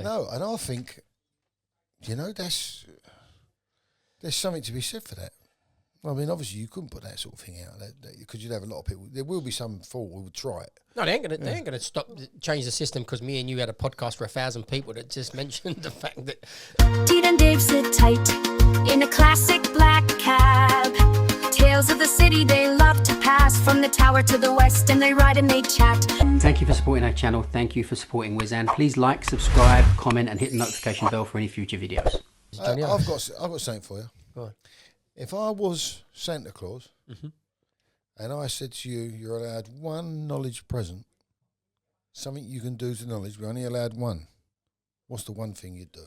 know, and I think, there's something to be said for that. I mean, obviously, you couldn't put that sort of thing out because you'd have a lot of people. There will be some fool who would try it. No, they ain't gonna change the system because me and you had a podcast for 1,000 people that just mentioned the fact that Pete and Dave sit tight in a classic black cab. Tales of the city they love to pass from the tower to the west, and they ride and they chat. Thank you for supporting our channel. Thank you for supporting Wizan. Please like, subscribe, comment, and hit the notification bell for any future videos. I've got something for you. Go on. If I was Santa Claus and I said to you, you're allowed one knowledge present, something you can do to knowledge, we're only allowed one. What's the one thing you'd do?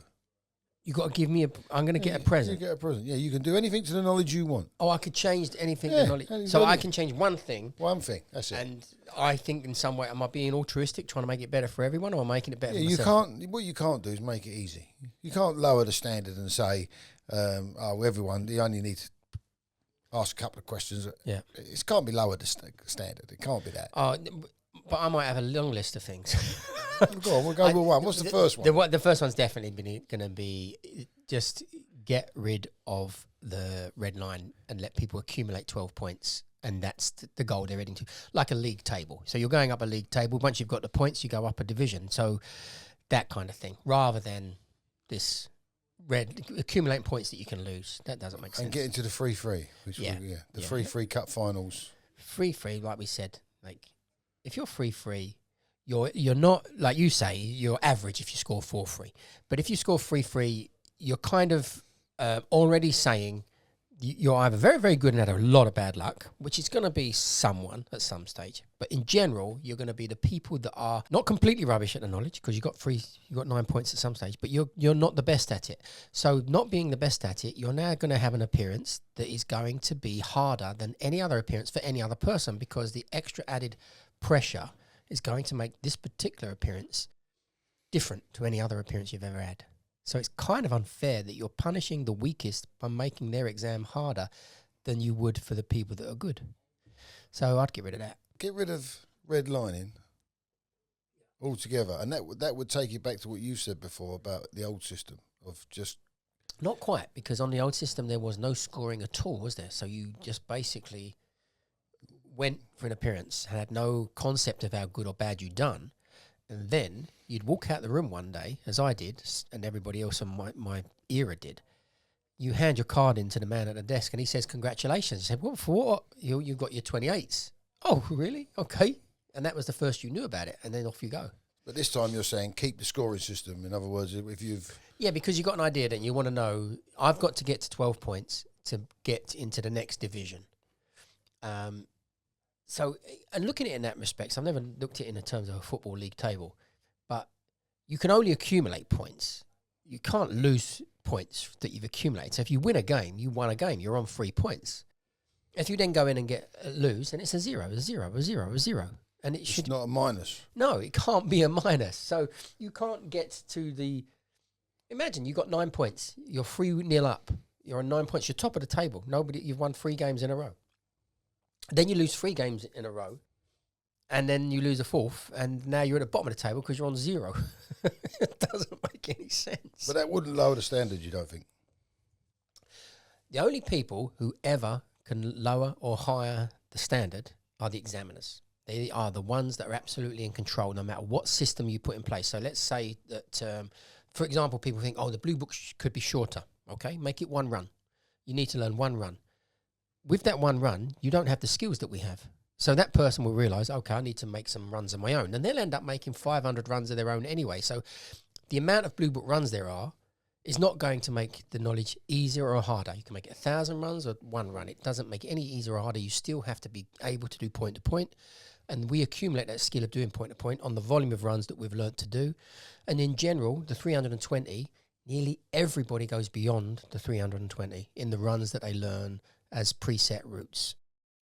You got to give me I'm going to get a present. You get a present. Yeah, you can do anything to the knowledge you want. Oh, I could change anything. Yeah, to knowledge. anything. So I can change one thing. One thing. That's it. And I think in some way, am I being altruistic, trying to make it better for everyone, or am I making it better for you myself? What you can't do is make it easy. You can't lower the standard and say, everyone, you only need to ask a couple of questions. Yeah. It can't be lower the standard. It can't be that. But I might have a long list of things. Go on, we'll go with one. What's the first one? The first one's definitely going to be just get rid of the red line and let people accumulate 12 points. And that's the goal they're heading to, like a league table. So you're going up a league table. Once you've got the points, you go up a division. So that kind of thing, rather than this accumulating points that you can lose. That doesn't make sense. And get into the free, which the free cup finals. Free, like we said, like if you're free, you're not, like you say, you're average if you score 4-3. But if you score 3-3, you're kind of already saying you're either very, very good and had a lot of bad luck, which is going to be someone at some stage. But in general, you're going to be the people that are not completely rubbish at the knowledge, because you got 9 points at some stage, but you're not the best at it. So not being the best at it, you're now going to have an appearance that is going to be harder than any other appearance for any other person, because the extra added pressure is going to make this particular appearance different to any other appearance you've ever had. So it's kind of unfair that you're punishing the weakest by making their exam harder than you would for the people that are good. So I'd get rid of that. Get rid of red lining altogether. And that would take you back to what you said before about the old system of just... Not quite, because on the old system there was no scoring at all, was there? So you just basically went for an appearance, had no concept of how good or bad you'd done, and then you'd walk out the room one day, as I did, and everybody else in my era did. You hand your card in to the man at the desk, and he says, "Congratulations." I said, "What for what?" You got your 28s. "Oh, really? Okay." And that was the first you knew about it, and then off you go. But this time you're saying keep the scoring system. In other words, if you've... Yeah, because you've got an idea, then you want to know, I've got to get to 12 points to get into the next division. So, and looking at it in that respect, so I've never looked at it in terms of a football league table, but you can only accumulate points. You can't lose points that you've accumulated. So if you win a game, you won a game. You're on 3 points. If you then go in and lose, then it's a 0, a 0, a 0, a 0. And it's not a minus. No, it can't be a minus. So you can't get to the... Imagine you got 9 points. You're 3-0 up. You're on 9 points. You're top of the table. You've won 3 games in a row. Then you lose 3 games in a row, and then you lose a 4th, and now you're at the bottom of the table because you're on 0. It doesn't make any sense. But that wouldn't lower the standard, you don't think? The only people who ever can lower or higher the standard are the examiners. They are the ones that are absolutely in control no matter what system you put in place. So let's say that, for example, people think, the blue book could be shorter. Okay, make it 1 run. You need to learn 1 run. With that 1 run, you don't have the skills that we have. So that person will realise, okay, I need to make some runs of my own. And they'll end up making 500 runs of their own anyway. So the amount of blue book runs there are is not going to make the knowledge easier or harder. You can make it 1,000 runs or 1 run. It doesn't make it any easier or harder. You still have to be able to do point to point. And we accumulate that skill of doing point to point on the volume of runs that we've learnt to do. And in general, the 320, nearly everybody goes beyond the 320 in the runs that they learn as preset routes.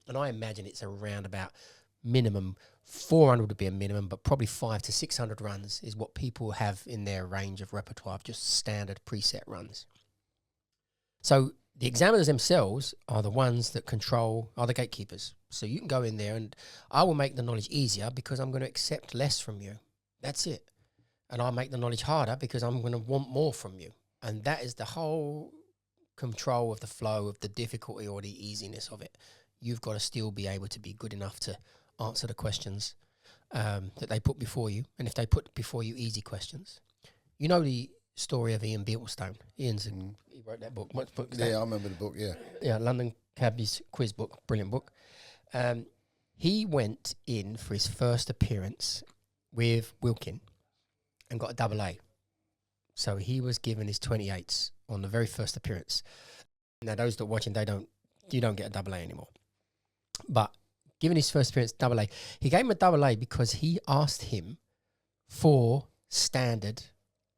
And I imagine it's around about minimum 400 would be a minimum, but probably 500 to 600 runs is what people have in their range of repertoire of just standard preset runs. So the examiners themselves are the ones that are the gatekeepers. So you can go in there and I will make the knowledge easier because I'm going to accept less from you. That's it. and I make the knowledge harder because I'm going to want more from you. And that is the whole control of the flow, of the difficulty or the easiness of it. You've got to still be able to be good enough to answer the questions that they put before you. And if they put before you easy questions, you know the story of Ian Beetlestown. He wrote that book. What book is that? Yeah, I remember the book, yeah. Yeah, London Cabby's quiz book, brilliant book. He went in for his first appearance with Wilkin and got a double A. So he was given his 28s on the very first appearance. Now, those that are watching, you don't get a double A anymore. But given his first appearance, double A, he gave him a double A because he asked him for standard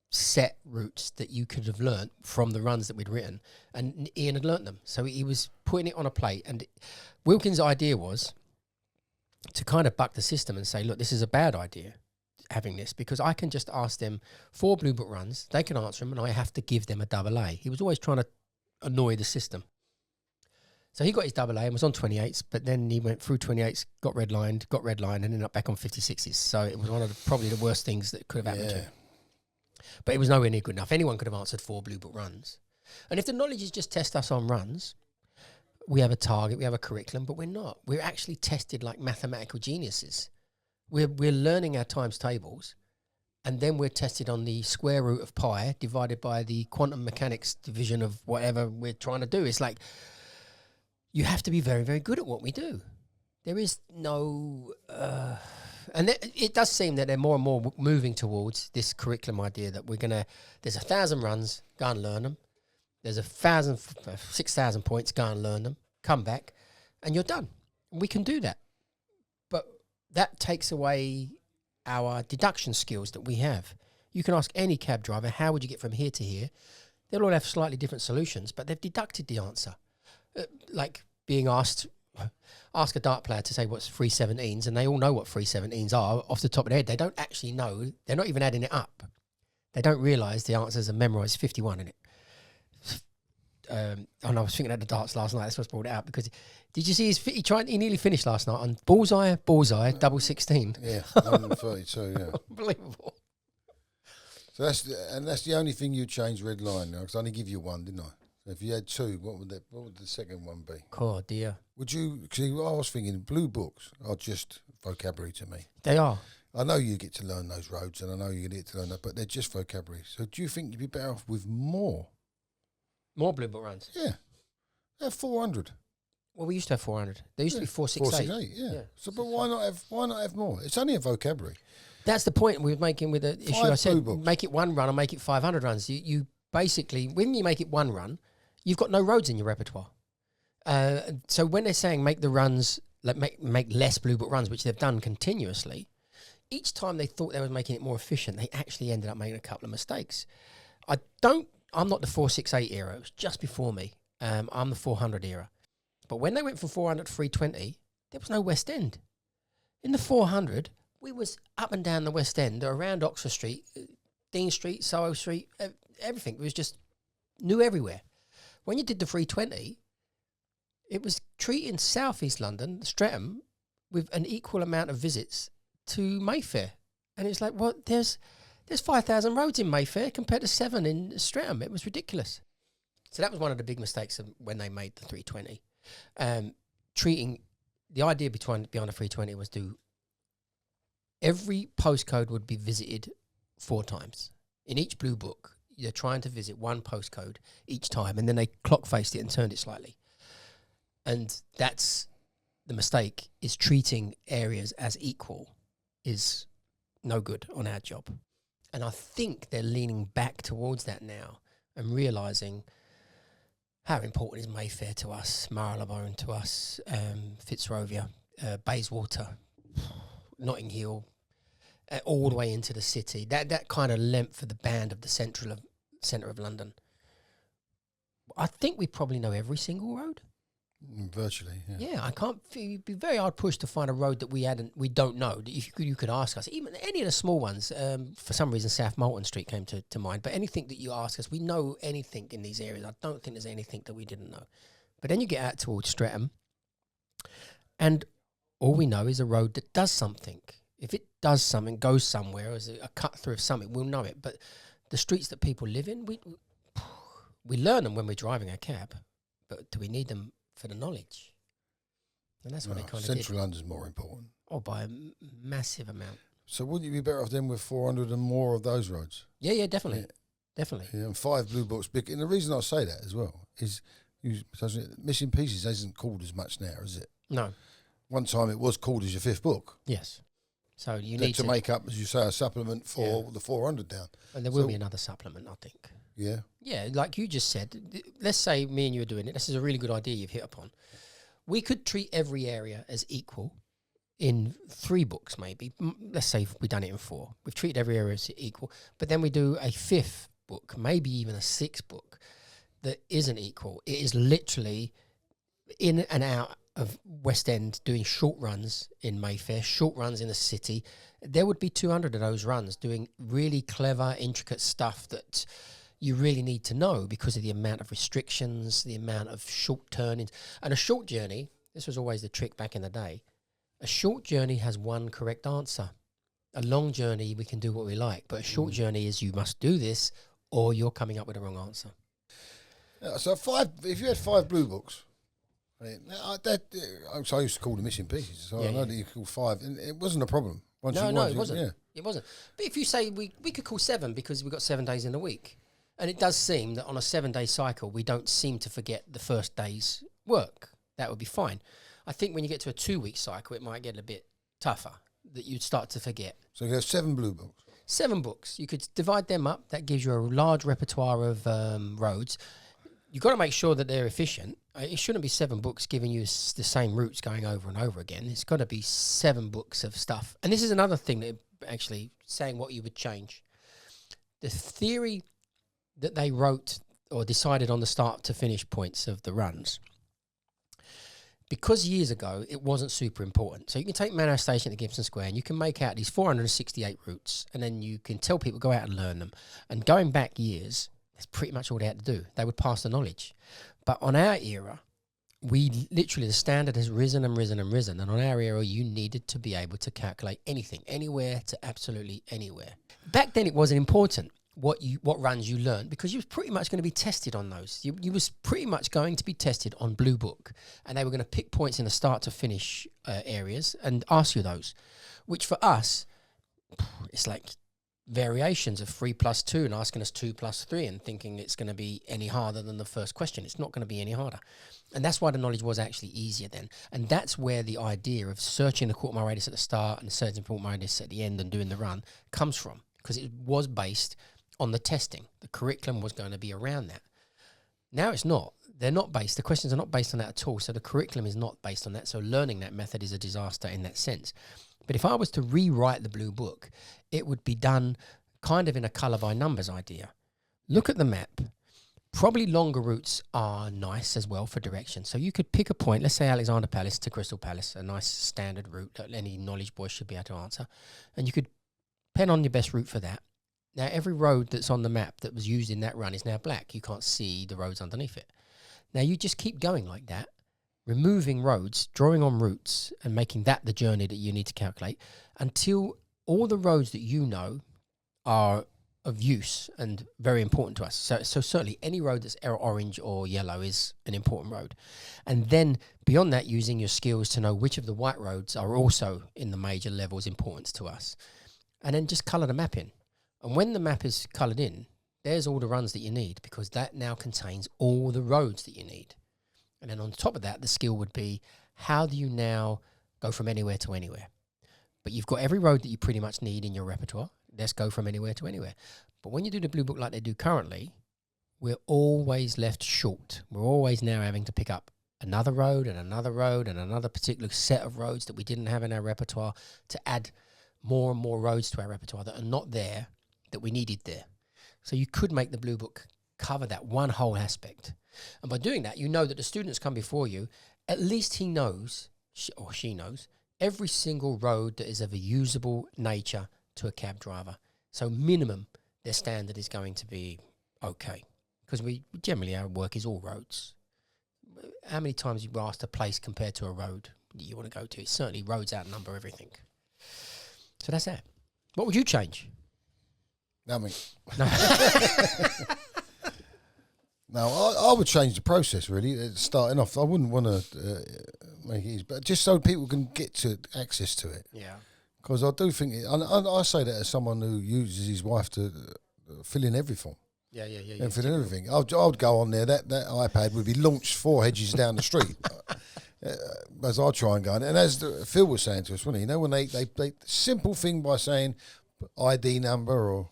set routes that you could have learnt from the runs that we'd written, and Ian had learnt them. So he was putting it on a plate, and Wilkins' idea was to kind of buck the system and say, look, this is a bad idea, having this, because I can just ask them 4 Blue Book runs, they can answer them, and I have to give them a double A. He was always trying to annoy the system. So he got his double A and was on 28s, but then he went through 28s, got redlined, and ended up back on 56s. So it was one of probably the worst things that could have happened to him. But it was nowhere near good enough. Anyone could have answered 4 Blue Book runs. And if the knowledge is just test us on runs, we have a target, we have a curriculum, but we're not. We're actually tested like mathematical geniuses. We're learning our times tables, and then we're tested on the square root of pi divided by the quantum mechanics division of whatever we're trying to do. It's like, you have to be very, very good at what we do. There is no... and it does seem that they're more and more moving towards this curriculum idea that there's 1,000 runs, go and learn them. There's 6,000 points, go and learn them, come back, and you're done. We can do that. But that takes away our deduction skills that we have. You can ask any cab driver, how would you get from here to here? They'll all have slightly different solutions, but they've deducted the answer. Like being asked, ask a dart player to say what's 317s, and they all know what 317s are off the top of their head. They don't actually know. They're not even adding it up. They don't realise the answers are memorised 51 in it. And I was thinking at the darts last night. That's what's brought it out, because did you see he nearly finished last night on bullseye, double 16. Yeah, 132, yeah. Unbelievable. So that's the only thing you change red line now, because I only give you one, didn't I? So if you had 2, what would the second one be? Oh dear. Would you? Because I was thinking Blue Books are just vocabulary to me. They are. I know you get to learn those roads, and I know you get to learn that, but they're just vocabulary. So do you think you'd be better off with more? More Blue Book runs? Yeah. They have 400. Well, we used to have 400. There used to be 468. 468, yeah. So, but why not have more? It's only a vocabulary. That's the point we were making with the issue. 5 I said, Blue Books. Make it 1 run or make it 500 runs. You basically, when you make it 1 run, you've got no roads in your repertoire. So when they're saying make the runs, like make less Blue Book runs, which they've done continuously, each time they thought they were making it more efficient, they actually ended up making a couple of mistakes. I'm not the 468 era. It was just before me. I'm the 400 era. But when they went from 400 to 320, there was no West End. In the 400, we was up and down the West End, around Oxford Street, Dean Street, Soho Street, everything. It was just new everywhere. When you did the 320, it was treating South East London, Streatham, with an equal amount of visits to Mayfair. And it's like, well, there's 5,000 roads in Mayfair compared to 7 in Streatham. It was ridiculous. So that was one of the big mistakes of when they made the 320. Treating the idea behind the 320 was every postcode would be visited 4 times. In each Blue Book, you're trying to visit 1 postcode each time, and then they clock faced it and turned it slightly. And that's the mistake, is treating areas as equal is no good on our job. And I think they're leaning back towards that now and realising how important is Mayfair to us, Marylebone to us, Fitzrovia, Bayswater, Notting Hill, all the way into the city. That kind of length for the band of the centre of London. I think we probably know every single road. Virtually, yeah. Yeah, I can't. It'd be very hard pushed to find a road that we don't know. If you could ask us, even any of the small ones. For some reason, South Moulton Street came to mind. But anything that you ask us, we know anything in these areas. I don't think there's anything that we didn't know. But then you get out towards Streatham, and all we know is a road that does something. If it does something, goes somewhere, as a cut through of something, we'll know it. But the streets that people live in, we learn them when we're driving a cab, but do we need them for the knowledge? And that's what they kind of Central London's more important. Oh, by a massive amount. So wouldn't you be better off then with 400 and more of those roads? Yeah, definitely. Definitely. Yeah, and 5 blue books. And the reason I say that as well is Missing Pieces isn't called as much now, is it? No. One time it was called as your 5th book. Yes. So you need to make up, as you say, a supplement for the 400 down. And there will be another supplement, I think. Yeah. Yeah, like you just said, let's say me and you are doing it. This is a really good idea you've hit upon. We could treat every area as equal in 3 books, maybe. Let's say we've done it in 4. We've treated every area as equal, but then we do a 5th book, maybe even a 6th book that isn't equal. It is literally in and out of West End doing short runs in Mayfair, short runs in the city. There would be 200 of those runs doing really clever, intricate stuff that you really need to know because of the amount of restrictions, the amount of short turnings. And a short journey, this was always the trick back in the day, a short journey has one correct answer. A long journey, we can do what we like, but a short journey is you must do this or you're coming up with the wrong answer. Yeah, so if you had 5 blue books, so I used to call them Missing Pieces, so I know that you call 5, and it wasn't a problem. It wasn't. Yeah. It wasn't. But if you say we could call 7 because we've got 7 days in a week, and it does seem that on a 7-day cycle, we don't seem to forget the first day's work. That would be fine. I think when you get to a 2-week cycle, it might get a bit tougher, that you'd start to forget. So you have 7 blue books. 7 books. You could divide them up. That gives you a large repertoire of roads. You've got to make sure that they're efficient. It shouldn't be 7 books giving you the same routes going over and over again. It's got to be 7 books of stuff. And this is another thing that actually saying what you would change. The theory that they wrote or decided on the start to finish points of the runs, because years ago it wasn't super important. So you can take Manor Station to Gibson Square and you can make out these 468 routes, and then you can tell people go out and learn them. And going back years, that's pretty much all they had to do. They would pass the knowledge. But on our era, we literally, the standard has risen and risen and risen. And on our era, you needed to be able to calculate anything, anywhere to absolutely anywhere. Back then, it wasn't important what runs you learned, because you was pretty much going to be tested on those. You was pretty much going to be tested on Blue Book, and they were going to pick points in the start to finish areas and ask you those, which for us, it's like variations of 3 + 2 and asking us 2 + 3 and thinking it's going to be any harder than the first question. It's not going to be any harder. And that's why the knowledge was actually easier then. And that's where the idea of searching the quarter mile radius at the start and searching the quarter mile radius at the end and doing the run comes from, because it was based on the testing. The curriculum was going to be around that. Now it's not. They're not based. The questions are not based on that at all. So the curriculum is not based on that. So learning that method is a disaster in that sense. But if I was to rewrite the Blue Book, it would be done kind of in a colour by numbers idea. Look at the map. Probably longer routes are nice as well for direction. So you could pick a point, let's say Alexander Palace to Crystal Palace, a nice standard route that any knowledge boy should be able to answer. And you could pen on your best route for that. Now, every road that's on the map that was used in that run is now black. You can't see the roads underneath it. Now, you just keep going like that, removing roads, drawing on routes, and making that the journey that you need to calculate until all the roads that you know are of use and very important to us. So certainly any road that's orange or yellow is an important road. And then beyond that, using your skills to know which of the white roads are also in the major levels importance to us. And then just colour the map in. And when the map is coloured in, there's all the runs that you need, because that now contains all the roads that you need. And then on top of that, the skill would be, how do you now go from anywhere to anywhere? But you've got every road that you pretty much need in your repertoire. Let's go from anywhere to anywhere. But when you do the Blue Book like they do currently, we're always left short. We're always now having to pick up another road and another road and another particular set of roads that we didn't have in our repertoire to add more and more roads to our repertoire that are not there, that we needed there. So you could make the Blue Book cover that one whole aspect. And by doing that, you know that the students come before you, at least he knows, or she knows, every single road that is of a usable nature to a cab driver. So minimum, their standard is going to be okay. Because we generally, our work is all roads. How many times you asked a place compared to a road that you want to go to? Certainly roads outnumber everything. So that's that. What would you change? Nothing. No. No, I would change the process, really, starting off. I wouldn't want to make it easy, but just so people can get to access to it. Yeah. Because I do think, I say that as someone who uses his wife to fill in every form. Yeah. And fill in everything. I would go on there, that iPad would be launched 4 hedges down the street. As I try and go on. And as Phil was saying to us, wasn't he? You know, when they simple thing by saying ID number or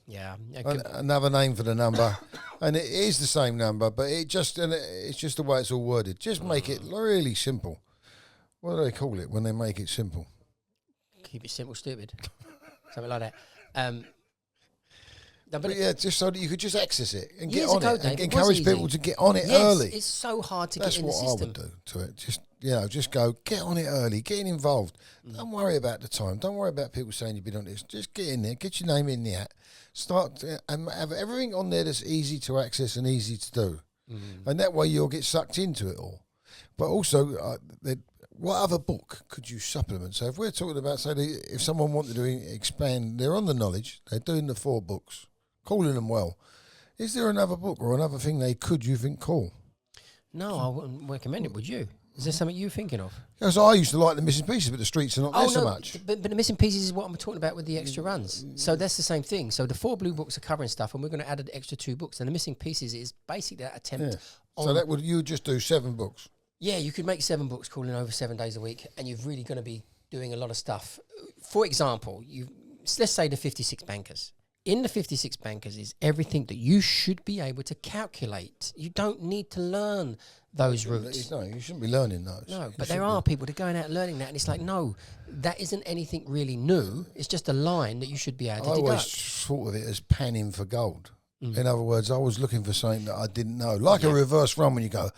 another name for the number, and it is the same number, but it's just the way it's all worded. Just make it really simple. What do they call it when they make it simple? Keep it simple, stupid. Something like that. No, but yeah, just so that you could just access it and get years on ago, it, and Dave, it encourage was people easy. to get on it Yes, early. it's so hard to That's get in the what system. I would do to it. Just go get on it early, getting involved. Don't worry about the time. Don't worry about people saying you've been on this. Just get in there, get your name in the hat, start and have everything on there that's easy to access and easy to do, and that way you'll get sucked into it all. But also, what other book could you supplement? So if we're talking about, say, if someone wanted to expand, they're on the knowledge, they're doing the 4 books, calling them well. Is there another book or another thing you think call? No, I wouldn't recommend it, would you? Is there something you're thinking of? Because I used to like the missing pieces, but the streets are not there so much. But the missing pieces is what I'm talking about with the extra runs. So that's the same thing. So the 4 blue books are covering stuff, and we're going to add an extra 2 books. And the missing pieces is basically that attempt. Yeah. So you would just do 7 books. Yeah, you could make 7 books calling over 7 days a week, and you're really going to be doing a lot of stuff. For example, let's say the 56 bankers. In the 56 bankers is everything that you should be able to calculate. You don't need to learn those routes. No, you shouldn't be learning those. No, but there are people that are going out learning that, and it's like, no, that isn't anything really new. It's just a line that you should be able to I deduct. always thought of it as panning for gold. In other words, I was looking for something that I didn't know. Like a reverse run when you go,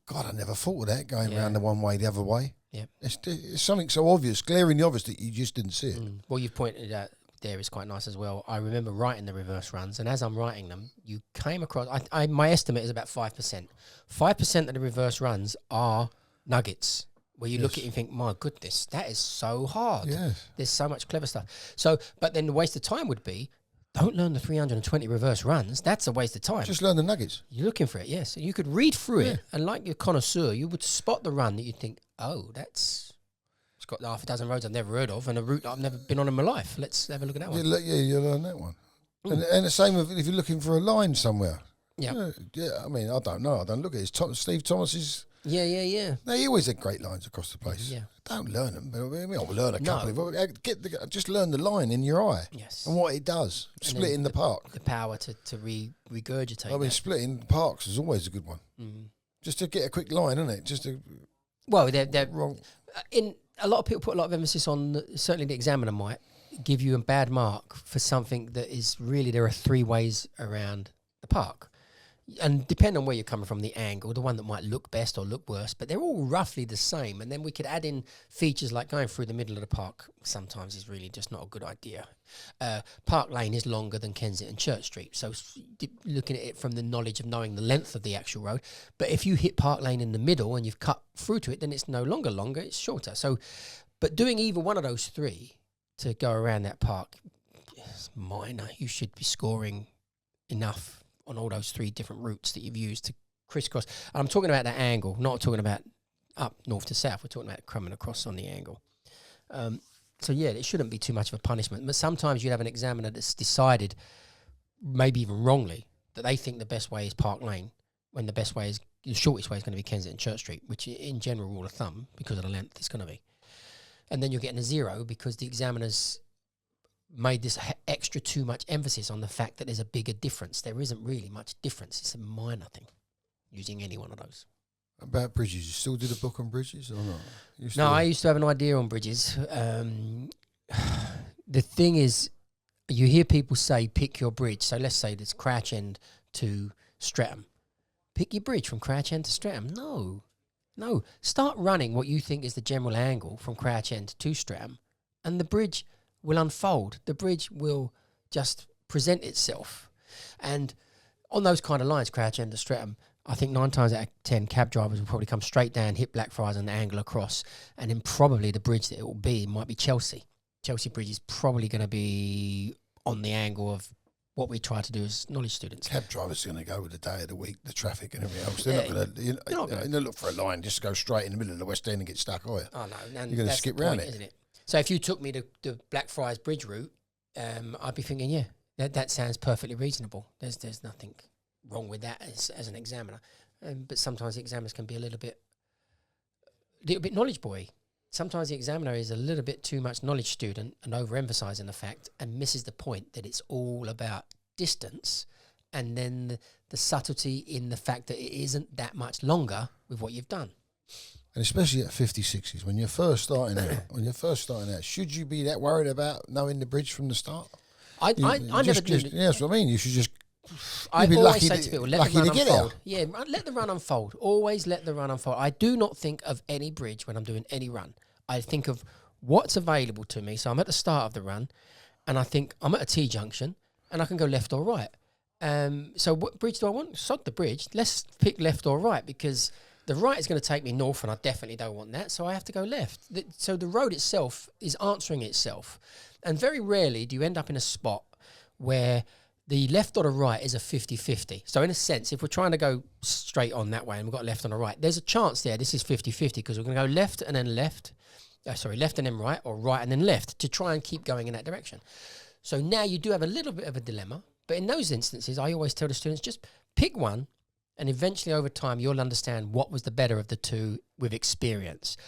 God, I never thought of that, going around the one way, the other way. Yeah. It's something so obvious, glaringly obvious that you just didn't see it. Well, you've pointed out there is quite nice as well. I remember writing the reverse runs, and as I'm writing them, you came across, my estimate is about 5%. 5% of the reverse runs are nuggets, where you look at it and think, my goodness, that is so hard. Yes. There's so much clever stuff. So, but then the waste of time would be, don't learn the 320 reverse runs. That's a waste of time. Just learn the nuggets. You're looking for it, yes. You could read through it, and like your connoisseur, you would spot the run that you'd think, oh, it's got half a dozen roads I've never heard of and a route I've never been on in my life. Let's have a look at that one. You learn that one. And the same if you're looking for a line somewhere. Yeah. I mean, I don't know. I don't look at it. It's Steve Thomas's. Yeah. No, he always had great lines across the place. Yeah. Don't learn them. I mean, I'll learn a couple of just learn the line in your eye. Yes. And what it does. Splitting the park. The power to regurgitate. I mean, splitting parks is always a good one. Just to get a quick line, isn't it? Just to. Well, they're wrong. A lot of people put a lot of emphasis on, certainly the examiner might give you a bad mark for something that is really, there are 3 ways around the park. And depending on where you're coming from, the angle, the one that might look best or look worse, but they're all roughly the same. And then we could add in features like going through the middle of the park sometimes is really just not a good idea. Park Lane is longer than Kensington Church Street. So looking at it from the knowledge of knowing the length of the actual road. But if you hit Park Lane in the middle and you've cut through to it, then it's no longer longer, it's shorter. So, but doing either one of those 3 to go around that park is minor. You should be scoring enough on all those 3 different routes that you've used to crisscross. And I'm talking about that angle, not talking about up north to south. We're talking about coming across on the angle. So yeah, it shouldn't be too much of a punishment. But sometimes you'd have an examiner that's decided, maybe even wrongly, that they think the best way is Park Lane, when the shortest way is going to be Kensington Church Street, which in general, rule of thumb, because of the length, it's going to be. And then you're getting a 0 because the examiner's made this extra too much emphasis on the fact that there's a bigger difference. There isn't really much difference. It's a minor thing using any one of those. About bridges, you still do the book on bridges or not? No, I used to have an idea on bridges. The thing is, you hear people say pick your bridge. So let's say there's Crouch End to Streatham. Pick your bridge from Crouch End to Streatham. No. Start running what you think is the general angle from Crouch End to Streatham, and the bridge will unfold. The bridge will just present itself. And on those kind of lines, Crouch End to Streatham, I think 9 times out of 10 cab drivers will probably come straight down, hit Blackfriars and angle across, and then probably the bridge that it will be might be Chelsea. Chelsea Bridge is probably going to be on the angle of what we try to do as knowledge students. Cab drivers are going to go with the day of the week, the traffic and everything else. They're not going to, you're not going to look for a line just to go straight in the middle of the West End and get stuck, are you? Oh, no. And you're going to skip round it. Isn't it? So if you took me to the Blackfriars Bridge route, I'd be thinking, yeah, that sounds perfectly reasonable. There's nothing wrong with that as an examiner. But sometimes the examiners can be a little bit knowledge boy. Sometimes the examiner is a little bit too much knowledge student and overemphasizing the fact and misses the point that it's all about distance and then the subtlety in the fact that it isn't that much longer with what you've done. And especially at 50-60s, when you're first starting out, should you be that worried about knowing the bridge from the start? I never do. Yeah, that's what I mean. You should just. I always say to people, let the run unfold. Out. Yeah, let the run unfold. Always let the run unfold. I do not think of any bridge when I'm doing any run. I think of what's available to me. So I'm at the start of the run, and I think I'm at a T-junction, and I can go left or right. So what bridge do I want? Sod the bridge. Let's pick left or right, because the right is going to take me north, and I definitely don't want that, so I have to go left. So the road itself is answering itself. And very rarely do you end up in a spot where the left or the right is a 50-50. So in a sense, if we're trying to go straight on that way and we've got left and a right, there's a chance there this is 50-50 because we're going to go left and then left and then right, or right and then left to try and keep going in that direction. So now you do have a little bit of a dilemma, but in those instances, I always tell the students, just pick one, and eventually over time, you'll understand what was the better of the two with experience.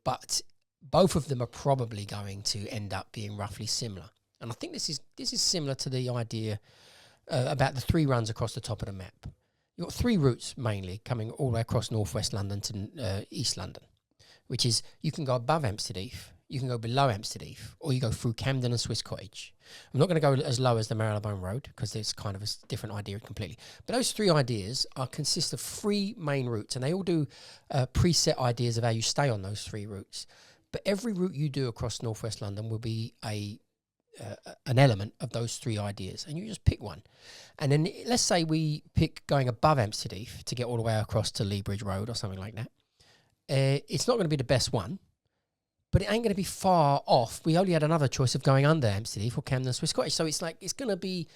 But both of them are probably going to end up being roughly similar. And I think this is similar to the idea about the 3 runs across the top of the map. You've got 3 routes mainly coming all the way across northwest London to East London, which is you can go above Hampstead Heath, you can go below Hampstead Heath, or you go through Camden and Swiss Cottage. I'm not going to go as low as the Marylebone Road because it's kind of a different idea completely. But those 3 ideas consist of 3 main routes, and they all do preset ideas of how you stay on those 3 routes. But every route you do across northwest London will be an element of those 3 ideas, and you just pick one. And then let's say we pick going above Hampstead Heath to get all the way across to Lea Bridge Road or something like that. It's not going to be the best one, but it ain't going to be far off. We only had another choice of going under Hampstead Heath or Camden Swiss Cottage, so it's like it's going to be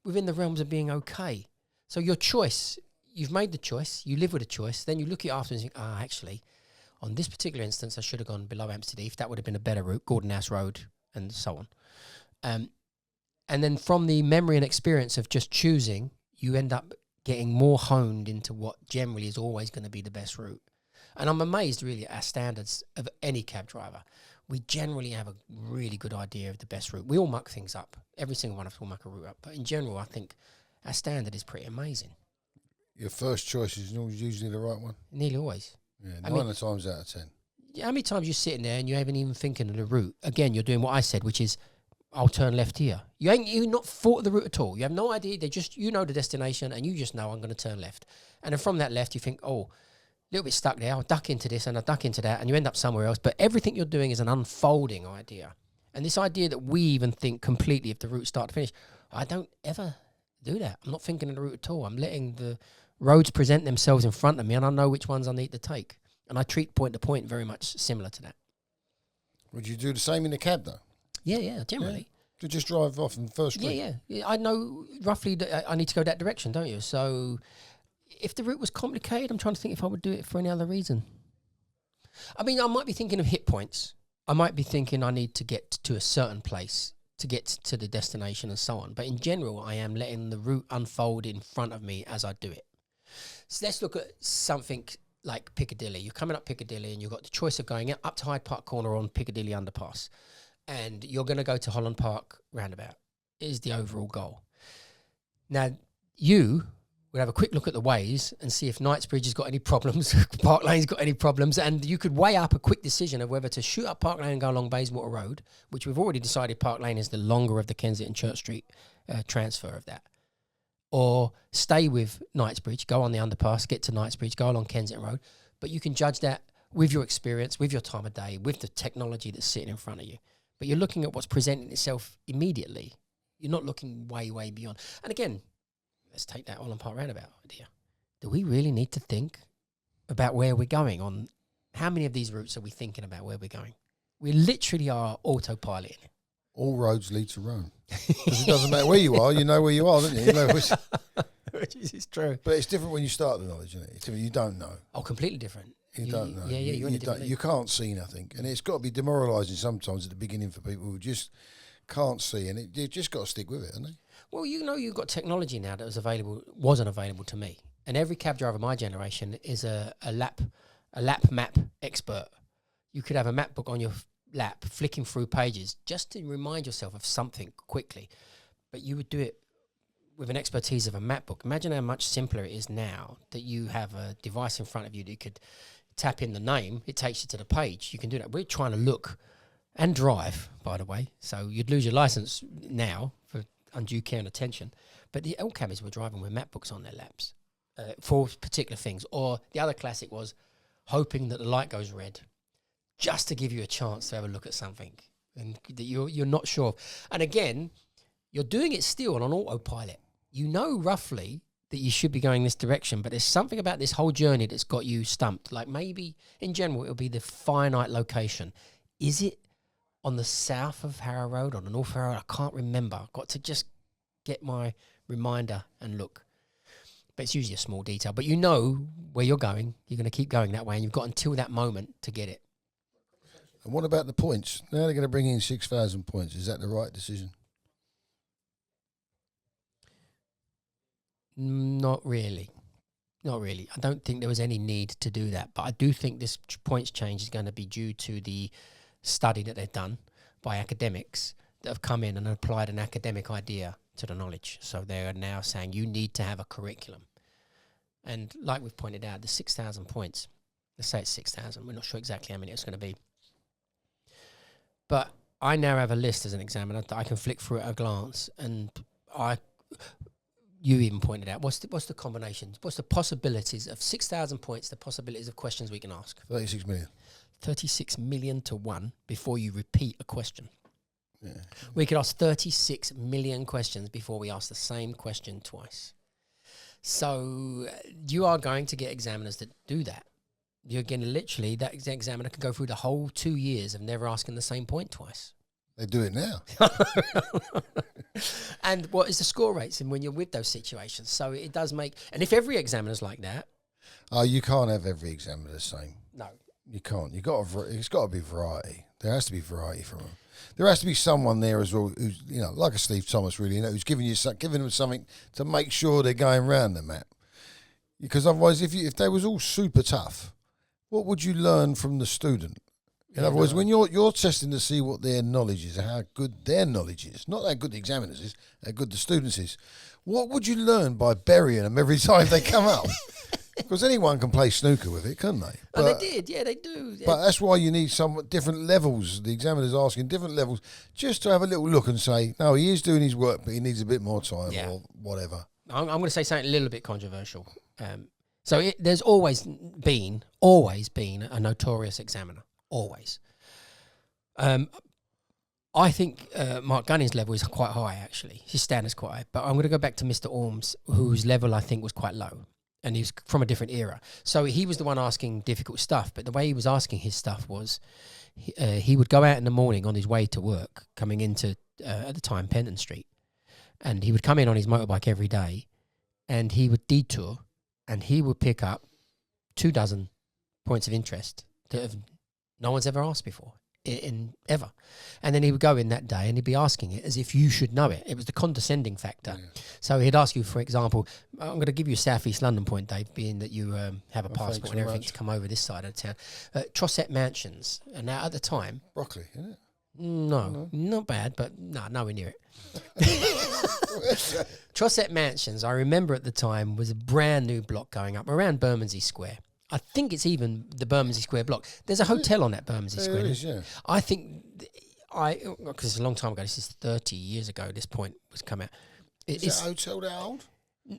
within the realms of being okay. So your choice, you've made the choice, you live with the choice, then you look at it afterwards and think, actually, on this particular instance, I should have gone below Hampstead Heath. That would have been a better route, Gordon House Road, and so on. And then from the memory and experience of just choosing, you end up getting more honed into what generally is always going to be the best route. And I'm amazed really at our standards of any cab driver. We generally have a really good idea of the best route. We all muck things up. Every single one of us will muck a route up. But in general, I think our standard is pretty amazing. Your first choice is usually the right one? Nearly always. Yeah, 9 times out of 10. How many times you're sitting there and you haven't even thinking of the route? Again, you're doing what I said, which is, I'll turn left here. You've not thought of the route at all. You have no idea. You know the destination, and you just know I'm going to turn left. And then from that left, you think, a little bit stuck there. I'll duck into this and I'll duck into that, and you end up somewhere else. But everything you're doing is an unfolding idea. And this idea that we even think completely of the route start to finish, I don't ever do that. I'm not thinking of the route at all. I'm letting the roads present themselves in front of me, and I know which ones I need to take. And I treat point to point very much similar to that. Would you do the same in the cab, though? Yeah, generally. Yeah. To just drive off in the first route? Yeah. I know roughly that I need to go that direction, don't you? So if the route was complicated, I'm trying to think if I would do it for any other reason. I mean, I might be thinking of hit points. I might be thinking I need to get to a certain place to get to the destination and so on. But in general, I am letting the route unfold in front of me as I do it. So let's look at something like Piccadilly. You're coming up Piccadilly and you've got the choice of going up to Hyde Park Corner or on Piccadilly Underpass. And you're going to go to Holland Park Roundabout is the overall goal. Now, you would have a quick look at the Waze and see if Knightsbridge has got any problems, Park Lane's got any problems, and you could weigh up a quick decision of whether to shoot up Park Lane and go along Bayswater Road, which we've already decided Park Lane is the longer of the Kensington Church Street transfer of that, or stay with Knightsbridge, go on the underpass, get to Knightsbridge, go along Kensington Road, but you can judge that with your experience, with your time of day, with the technology that's sitting in front of you. But you're looking at what's presenting itself immediately. You're not looking way, way beyond. And again, let's take that Holland Park Roundabout idea. Do we really need to think about where we're going on how many of these routes are we thinking about where we're going? We literally are autopiloting it. all roads lead to Rome. Because it doesn't matter where you are, you know where you are, don't you? You know which, Which is true. but it's different when you start the knowledge, isn't it? It's different. You don't know. Oh, completely different. You don't know. Yeah, yeah, you're in a different league. You can't see nothing. And it's got to be demoralising sometimes at the beginning for people who just can't see. And you've just got to stick with it, haven't they? Well, you know, you've got technology now that wasn't available to me. And every cab driver of my generation is a lap map expert. You could have a map book on your lap, flicking through pages just to remind yourself of something quickly. But you would do it with an expertise of a map book. Imagine how much simpler it is now that you have a device in front of you that you could tap in the name, it takes you to the page. You can do that. We're trying to look and drive, by the way. So you'd lose your license now for undue care and attention. But the old cabbies were driving with map books on their laps for particular things. Or the other classic was hoping that the light goes red just to give you a chance to have a look at something and that you're not sure of. And again, you're doing it still on autopilot. You know roughly that you should be going this direction, but there's something about this whole journey that's got you stumped. Like maybe in general it'll be the finite location. Is it on the south of Harrow Road or the north of Harrow Road? I can't remember. I've got to just get my reminder and look. But it's usually a small detail. But you know where you're going. You're going to keep going that way, and you've got until that moment to get it. And what about the points? Now they're going to bring in 6,000 points. Is that the right decision? Not really. Not really. I don't think there was any need to do that. But I do think this points change is going to be due to the study that they've done by academics that have come in and applied an academic idea to the knowledge. So they're now saying you need to have a curriculum. And like we've pointed out, the 6,000 points, let's say it's 6,000. We're not sure exactly how many it's going to be. But I now have a list as an examiner that I can flick through at a glance, and you even pointed out, what's the combinations? What's the possibilities of 6,000 points, the possibilities of questions we can ask? 36 million. 36 million to 1 before you repeat a question. Yeah. We could ask 36 million questions before we ask the same question twice. So you are going to get examiners that do that. You're going to literally, that examiner can go through the whole 2 years of never asking the same point twice. They do it now. And what is the score rates and when you're with those situations? So it does make, and if every examiner's like that. Oh, you can't have every examiner the same. No. You can't. It's got to be variety. There has to be variety from them. There has to be someone there as well who's, you know, like a Steve Thomas, really, you know, who's giving them something to make sure they're going round the map. Because otherwise, if they was all super tough, what would you learn from the student? In other words, when you're testing to see what their knowledge is, how good their knowledge is, not how good the examiners is, how good the students is, what would you learn by burying them every time they come up? Because anyone can play snooker with it, couldn't they? Oh, they did, yeah, they do. But that's why you need somewhat different levels. The examiner's asking different levels just to have a little look and say, no, he is doing his work, but he needs a bit more time or whatever. I'm going to say something a little bit controversial. So there's always been a notorious examiner, always. I think Mark Gunning's level is quite high, actually. His standard's quite high. But I'm going to go back to Mr. Orms, whose level I think was quite low. And he's from a different era. So he was the one asking difficult stuff. But the way he was asking his stuff was he would go out in the morning on his way to work, coming into, at the time, Penton Street. And he would come in on his motorbike every day. And he would detour. And he would pick up 24 points of interest that no one's ever asked before. Ever. And then he would go in that day and he'd be asking it as if you should know it. It was the condescending factor. Yeah. So he'd ask you, for example, I'm going to give you a South East London point, Dave, being that you have a passport and everything to come over this side of the town. Trossett Mansions. And now at the time... Broccoli, isn't it? No, not bad, but nowhere near it. Trossett Mansions, I remember at the time, was a brand new block going up around Bermondsey Square. I think it's even the Bermondsey Square block. There's a hotel on that Bermondsey Square. There is, yeah. I think, because it's a long time ago, this is 30 years ago, this point was come out. Is that hotel that old?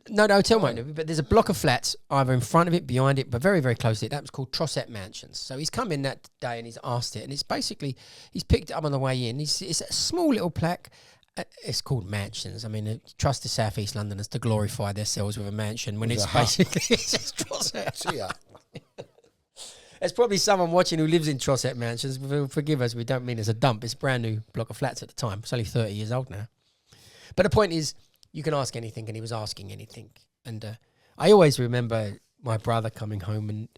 No, the hotel won't be, but there's a block of flats either in front of it, behind it, but very, very close to it. That was called Trossett Mansions. So he's come in that day and he's asked it, and it's basically, he's picked it up on the way in. It's a small little plaque. It's called mansions. I mean, trust the South East Londoners to glorify themselves with a mansion when it's basically it's just Trossett. There's probably someone watching who lives in Trossett Mansions. Forgive us, we don't mean it's a dump. It's a brand new block of flats at the time. It's only 30 years old now. But the point is, you can ask anything, and he was asking anything. And I always remember my brother coming home, and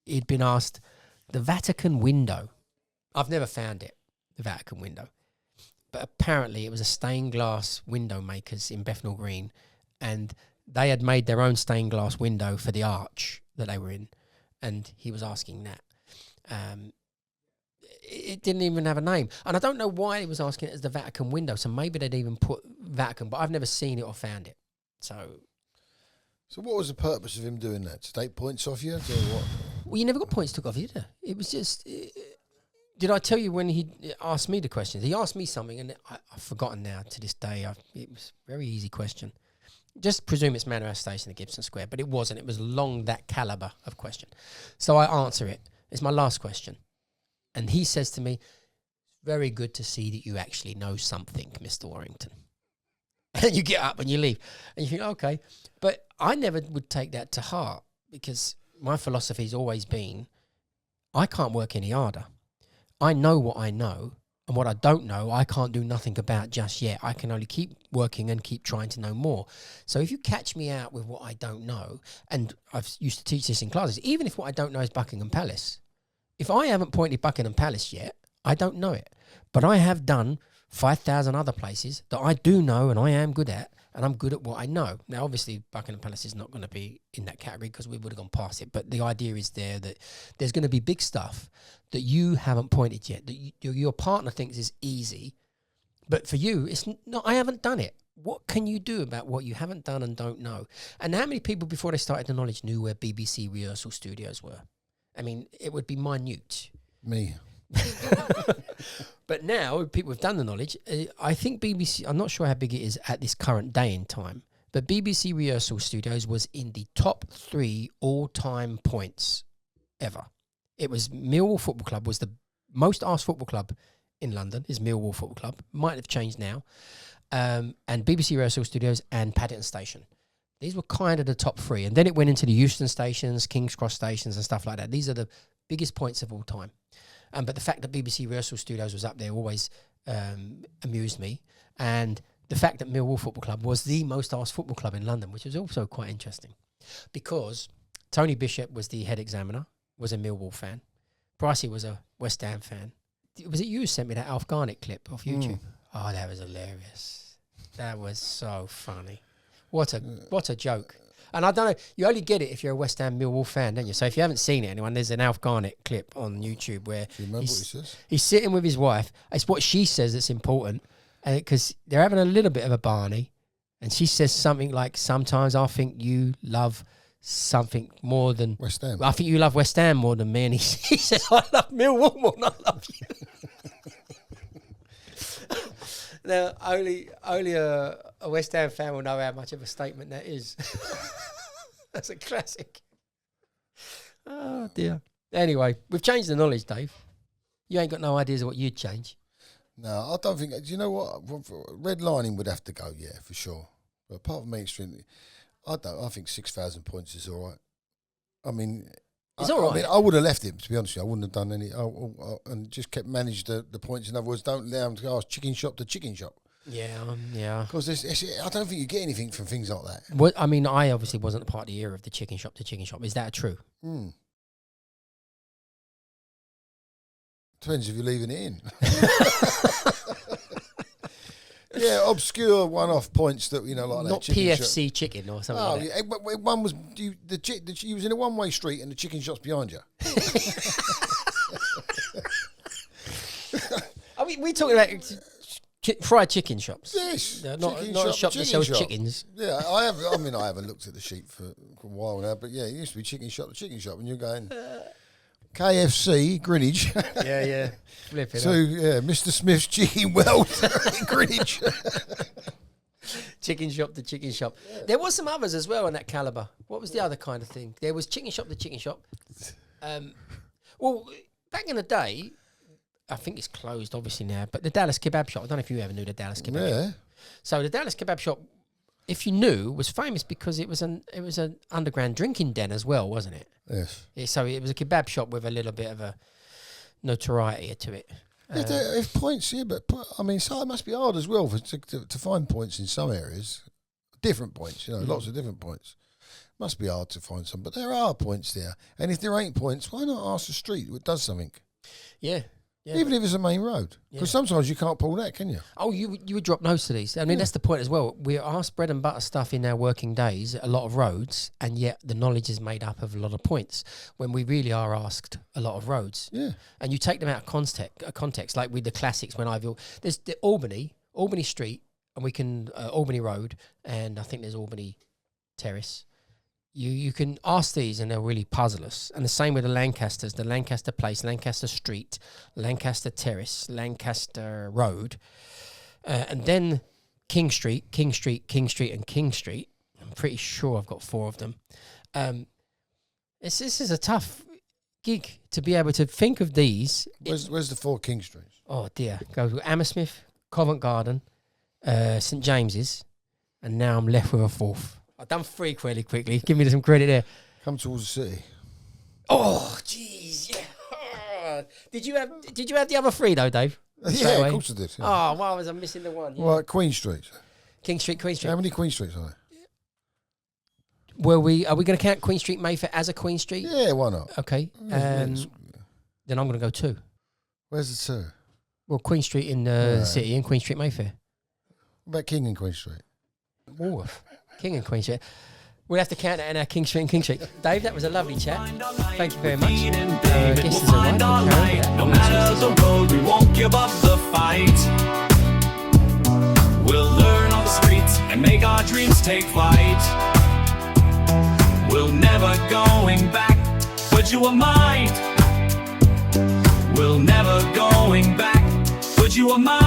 he'd been asked the Vatican window. I've never found it, the Vatican window. But apparently it was a stained glass window makers in Bethnal Green, and they had made their own stained glass window for the arch that they were in, and he was asking that. It didn't even have a name, and I don't know why he was asking it as the Vatican window, so maybe they'd even put Vatican, but I've never seen it or found it. So what was the purpose of him doing that? To take points off you? Or what? Well, you never got points took off you, did you? It was just... Did I tell you when he asked me the questions? He asked me something, and I've forgotten now to this day. It was a very easy question. Just presume it's Manor House Station at Gibson Square, but it wasn't. It was along that calibre of question. So I answer it. It's my last question. And he says to me, very good to see that you actually know something, Mr. Warrington. And you get up and you leave. And you think, okay. But I never would take that to heart, because my philosophy's always been, I can't work any harder. I know what I know, and what I don't know, I can't do nothing about just yet. I can only keep working and keep trying to know more. So if you catch me out with what I don't know, and I've used to teach this in classes, even if what I don't know is Buckingham Palace, if I haven't pointed Buckingham Palace yet, I don't know it. But I have done 5,000 other places that I do know and I am good at, and I'm good at what I know. Now, obviously, Buckingham Palace is not going to be in that category because we would have gone past it. But the idea is there that there's going to be big stuff that you haven't pointed yet, that your partner thinks is easy. But for you, it's not. I haven't done it. What can you do about what you haven't done and don't know? And how many people before they started the knowledge knew where BBC rehearsal studios were? I mean, it would be minute. Me. But now, people have done the knowledge. I think BBC, I'm not sure how big it is at this current day in time, but BBC Rehearsal Studios was in the top 3 all-time points ever. It was Millwall Football Club, was the most asked football club in London, is Millwall Football Club. Might have changed now. And BBC Rehearsal Studios and Paddington Station. These were kind of the top 3. And then it went into the Euston stations, King's Cross stations and stuff like that. These are the biggest points of all time. But the fact that BBC Rehearsal Studios was up there always amused me. And the fact that Millwall Football Club was the most asked football club in London, which was also quite interesting. Because Tony Bishop was the head examiner, was a Millwall fan. Pricey was a West Ham fan. Was it you who sent me that Alf Garnett clip off YouTube? Oh, that was hilarious. That was so funny. What a joke. And I don't know, you only get it if you're a West Ham Millwall fan, don't you? So if you haven't seen it, anyone, there's an Alf Garnett clip on YouTube where Do you remember what he says? he's sitting with his wife. It's what she says that's important, because they're having a little bit of a Barney, and she says something like, sometimes I think you love something more than... West Ham. I think you love West Ham more than me. And he says, I love Millwall more than I love you. Now, only a West Ham fan will know how much of a statement that is. That's a classic. Oh, dear. Anyway, we've changed the knowledge, Dave. You ain't got no ideas of what you'd change. No, I don't think... Do you know what? Red lining would have to go, yeah, for sure. But apart from me extremely... I think 6,000 points is all right. I mean... It's all right. I mean, I would have left him, to be honest with you. I wouldn't have done any... and just kept managed the points. In other words, don't allow him to go chicken shop to chicken shop. Yeah. Because I don't think you get anything from things like that. Well, I mean, I obviously wasn't a part of the era of the chicken shop to chicken shop. Is that true? Depends if you're leaving it in. Yeah, obscure one-off points that, you know, like Not that chicken PFC shop. chicken or something Oh, like that. yeah, one was... You was in a one-way street and the chicken shop's behind you. I mean, we're talking about fried chicken shops. Yes. Not a shop that sells chickens. Yeah, I have. I mean, I haven't looked at the sheet for a while now, but yeah, it used to be chicken shop to chicken shop, and you're going KFC Greenwich. Yeah. Flip it. So yeah, Mr. Smith's Chicken World Greenwich. Chicken shop to chicken shop. Yeah. There was some others as well in that calibre. What was the other kind of thing? There was chicken shop to chicken shop. Well, back in the day, I think it's closed obviously now, but the Dallas Kebab Shop, I don't know if you ever knew the Dallas Kebab Shop. So the Dallas Kebab Shop if you knew, was famous because it was an underground drinking den as well, wasn't it? Yes. Yeah, so it was a kebab shop with a little bit of a notoriety to it. If points, yeah, but I mean, so it must be hard as well to find points in some areas. Different points, you know, lots of different points. Must be hard to find some, but there are points there. And if there ain't points, why not ask the street what does something? Yeah. Yeah, even if it's a main road, because sometimes you can't pull that, can you? Oh, you would drop nose to these. I mean, that's the point as well. We're asked bread and butter stuff in our working days, a lot of roads, and yet the knowledge is made up of a lot of points when we really are asked a lot of roads. Yeah. And you take them out of context, like with the classics when there's the Albany Street, and we can, Albany Road, and I think there's Albany Terrace. You can ask these and they'll really puzzle us. And the same with the Lancasters, the Lancaster Place, Lancaster Street, Lancaster Terrace, Lancaster Road. And then King Street, and King Street. I'm pretty sure I've got 4 of them. This is a tough gig to be able to think of these. Where's the 4 King Streets? Oh, dear. Goes with Hammersmith, Covent Garden, St James's, and now I'm left with a 4th. I've done 3 fairly quickly. Give me some credit there. Come towards the city. Oh, jeez, yeah. Did you have the other 3 though, Dave? Yeah, of course I did. Yeah. Oh, why was I missing the one? Yeah. Well, Queen Street. King Street, Queen Street. How many Queen Streets are there? Are we going to count Queen Street, Mayfair as a Queen Street? Yeah, why not? Okay. Then I'm going to go 2. Where's the 2? Well, Queen Street in the city and Queen Street, Mayfair. What about King and Queen Street? Woolworth. King and Queen Street. We'll have to count it in our King Street and King Street. Dave, that was a lovely chat. Thank you very much. Guests are right. No matter the road, we won't give up the fight. We'll learn on the streets and make our dreams take flight. We'll never going back, but you are mine. We'll never going back, but you are mine.